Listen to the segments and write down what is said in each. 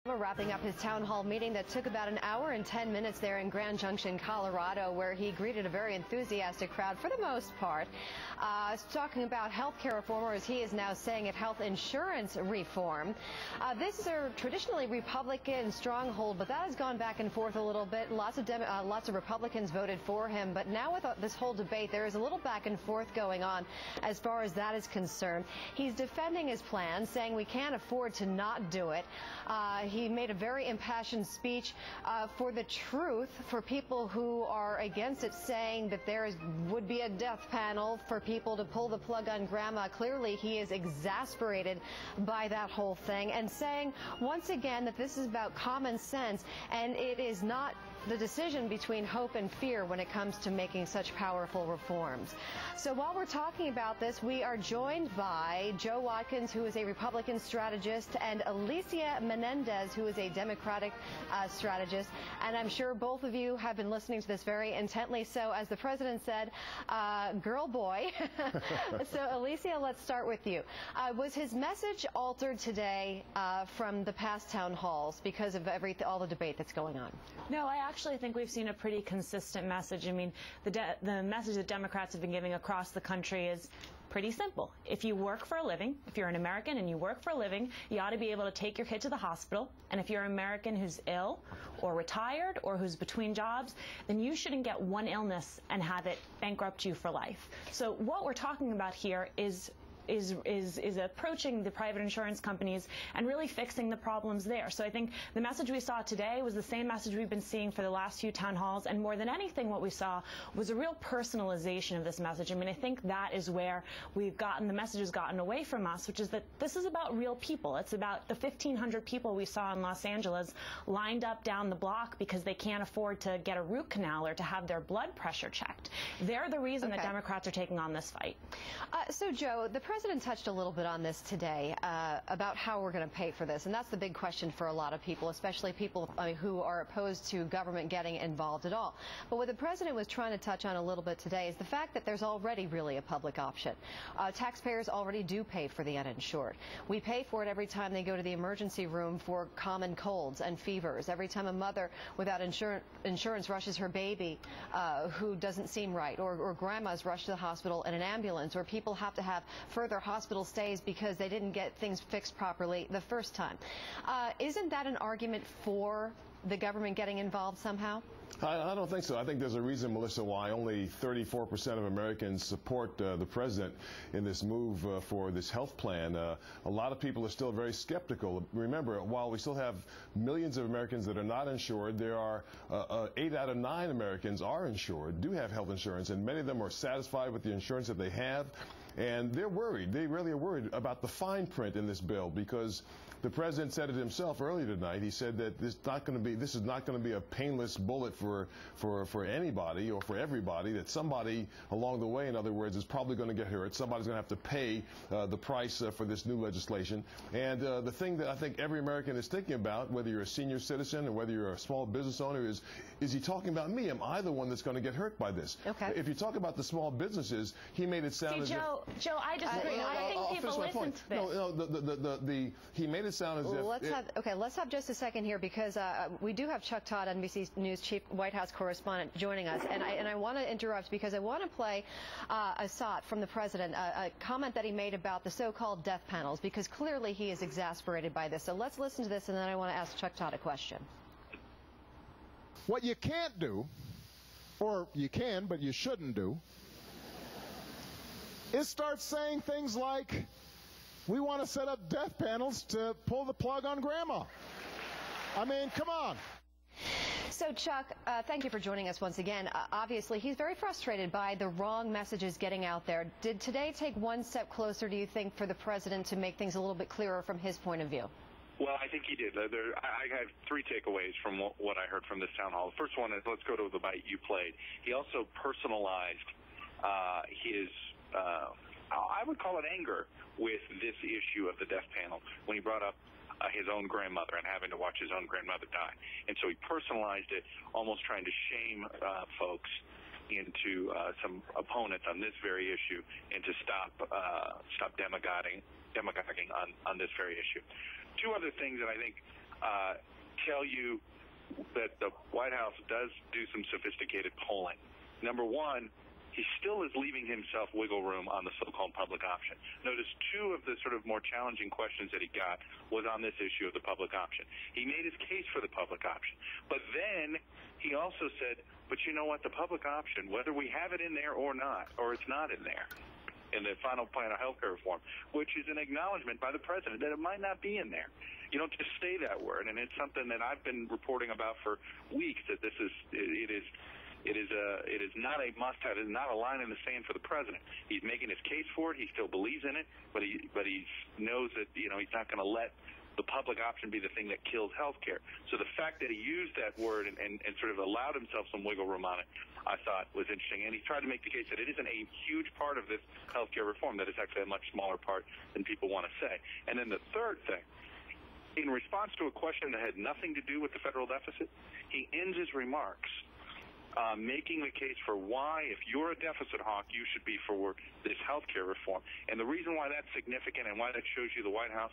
Wrapping up his town hall meeting that took about an hour and 10 minutes there in Grand Junction, Colorado, where he greeted a very enthusiastic crowd for the most part. Talking about health care reform, or as he is now saying it, health insurance reform. This is a traditionally Republican stronghold, but that has gone back and forth a little bit. Lots of Republicans voted for him, but now with this whole debate, there is a little back and forth going on as far as that is concerned. He's defending his plan, saying we can't afford to not do it. He made a very impassioned speech for the truth, for people who are against it, saying that there would be a death panel for people to pull the plug on grandma. Clearly, he is exasperated by that whole thing, and saying once again that this is about common sense, and it is not the decision between hope and fear when it comes to making such powerful reforms. So while we're talking about this, we are joined by Joe Watkins, who is a Republican strategist, and Alicia Menendez, who is a Democratic strategist. And I'm sure both of you have been listening to this very intently. So as the president said, girl, boy. So Alicia, let's start with you. Was his message altered today from the past town halls because of all the debate that's going on? No, I actually think we've seen a pretty consistent message. I mean, the message that Democrats have been giving across the country is pretty simple. If you work for a living, if you're an American and you work for a living, you ought to be able to take your kid to the hospital. And if you're an American who's ill or retired or who's between jobs, then you shouldn't get one illness and have it bankrupt you for life. So what we're talking about here is approaching the private insurance companies and really fixing the problems there. So I think the message we saw today was the same message we've been seeing for the last few town halls, and more than anything what we saw was a real personalization of this message. I mean, I think that is where the message has gotten away from us, which is that this is about real people. It's about the 1,500 people we saw in Los Angeles lined up down the block because they can't afford to get a root canal or to have their blood pressure checked. They're the reason that Democrats are taking on this fight. So Joe, the President touched a little bit on this today about how we're going to pay for this, and that's the big question for a lot of people, especially people who are opposed to government getting involved at all. But what the President was trying to touch on a little bit today is the fact that there's already really a public option. Taxpayers already do pay for the uninsured. We pay for it every time they go to the emergency room for common colds and fevers, every time a mother without insurance rushes her baby who doesn't seem right, or grandma's rushed to the hospital in an ambulance, or people have to have further hospital stays because they didn't get things fixed properly the first time. Isn't that an argument for the government getting involved somehow? I don't think so. I think there's a reason, Melissa, why only 34% of Americans support the president in this move for this health plan. A lot of people are still very skeptical. Remember, while we still have millions of Americans that are not insured, there are 8 out of 9 Americans are insured, do have health insurance, and many of them are satisfied with the insurance that they have. And they're worried. They really are worried about the fine print in this bill, because the president said it himself earlier tonight. He said that this is not going to be a painless bullet for anybody or for everybody, that somebody along the way, in other words, is probably going to get hurt. Somebody's going to have to pay the price for this new legislation. And the thing that I think every American is thinking about, whether you're a senior citizen or whether you're a small business owner, is he talking about me? Am I the one that's going to get hurt by this? Okay. If you talk about the small businesses, he made it sound as if... Joe, I disagree. I think people listen to this. No, he made it sound as if... Let's have just a second here, because we do have Chuck Todd, NBC News chief White House correspondent, joining us, and I want to interrupt because I want to play a shot from the president, a comment that he made about the so-called death panels, because clearly he is exasperated by this. So let's listen to this, and then I want to ask Chuck Todd a question. What you can't do, or you can, but you shouldn't do, is start saying things like, we want to set up death panels to pull the plug on grandma. I mean, come on. So, Chuck, thank you for joining us once again. Obviously, he's very frustrated by the wrong messages getting out there. Did today take one step closer, do you think, for the president to make things a little bit clearer from his point of view? Well, I think he did. I had 3 takeaways from what I heard from this town hall. The first one is, let's go to the bite you played. He also personalized his, I would call it anger, with this issue of the death panel when he brought up his own grandmother and having to watch his own grandmother die. And so he personalized it, almost trying to shame folks into some opponents on this very issue, and to stop demagoguing on this very issue. 2 other things that I think tell you that the White House does do some sophisticated polling. Number one, he still is leaving himself wiggle room on the so-called public option. Notice two of the sort of more challenging questions that he got was on this issue of the public option. He made his case for the public option. But then he also said, but you know what, the public option, whether we have it in there or not, or it's not in there, in the final plan of health care reform, which is an acknowledgement by the president that it might not be in there. You don't just say that word, and it's something that I've been reporting about for weeks, that it is not a must-have. It is not a line in the sand for the president. He's making his case for it. He still believes in it, but he knows that he's not going to let the public option be the thing that kills health care. So the fact that he used that word and sort of allowed himself some wiggle room on it, I thought was interesting. And he tried to make the case that it isn't a huge part of this health care reform, that it's actually a much smaller part than people want to say. And then the third thing, in response to a question that had nothing to do with the federal deficit, he ends his remarks making the case for why, if you're a deficit hawk, you should be for this health care reform. And the reason why that's significant and why that shows you the White House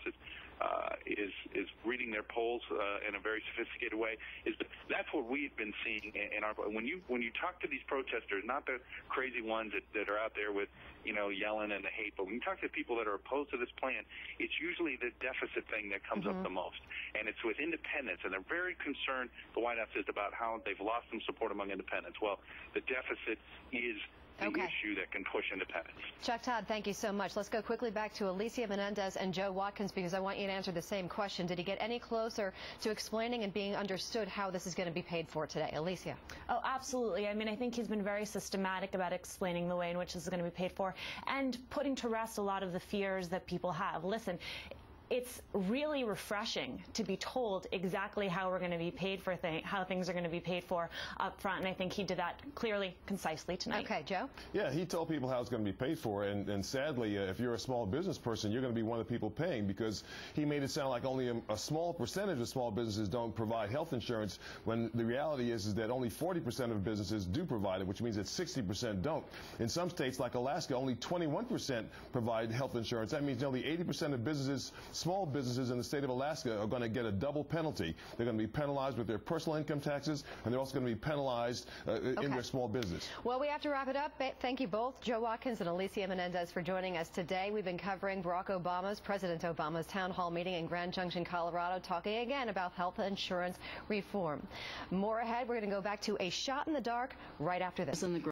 is reading their polls in a very sophisticated way is that that's what we've been seeing in our. When you talk to these protesters, not the crazy ones that are out there with yelling and the hate, but when you talk to people that are opposed to this plan, it's usually the deficit thing that comes up the most, and it's with independents, and they're very concerned. The White House is about how they've lost some support among independents. Well, the deficit is the issue that can push independence. Chuck Todd, thank you so much. Let's go quickly back to Alicia Menendez and Joe Watkins, because I want you to answer the same question. Did he get any closer to explaining and being understood how this is going to be paid for today? Alicia. Oh, absolutely. I mean, I think he's been very systematic about explaining the way in which this is going to be paid for and putting to rest a lot of the fears that people have. Listen, it's really refreshing to be told exactly how we're going to be paid for how things are going to be paid for up front, and I think he did that clearly, concisely tonight. Okay, Joe? Yeah, he told people how it's going to be paid for, and sadly, if you're a small business person, you're going to be one of the people paying, because he made it sound like only a small percentage of small businesses don't provide health insurance, when the reality is that only 40% of businesses do provide it, which means that 60% don't. In some states, like Alaska, only 21% provide health insurance. That means nearly 80% of businesses, small businesses in the state of Alaska, are going to get a double penalty. They're going to be penalized with their personal income taxes, and they're also going to be penalized in their small business. Well, we have to wrap it up. Thank you both, Joe Watkins and Alicia Menendez, for joining us today. We've been covering President Obama's town hall meeting in Grand Junction, Colorado, talking again about health insurance reform. More ahead, we're going to go back to a shot in the dark right after this.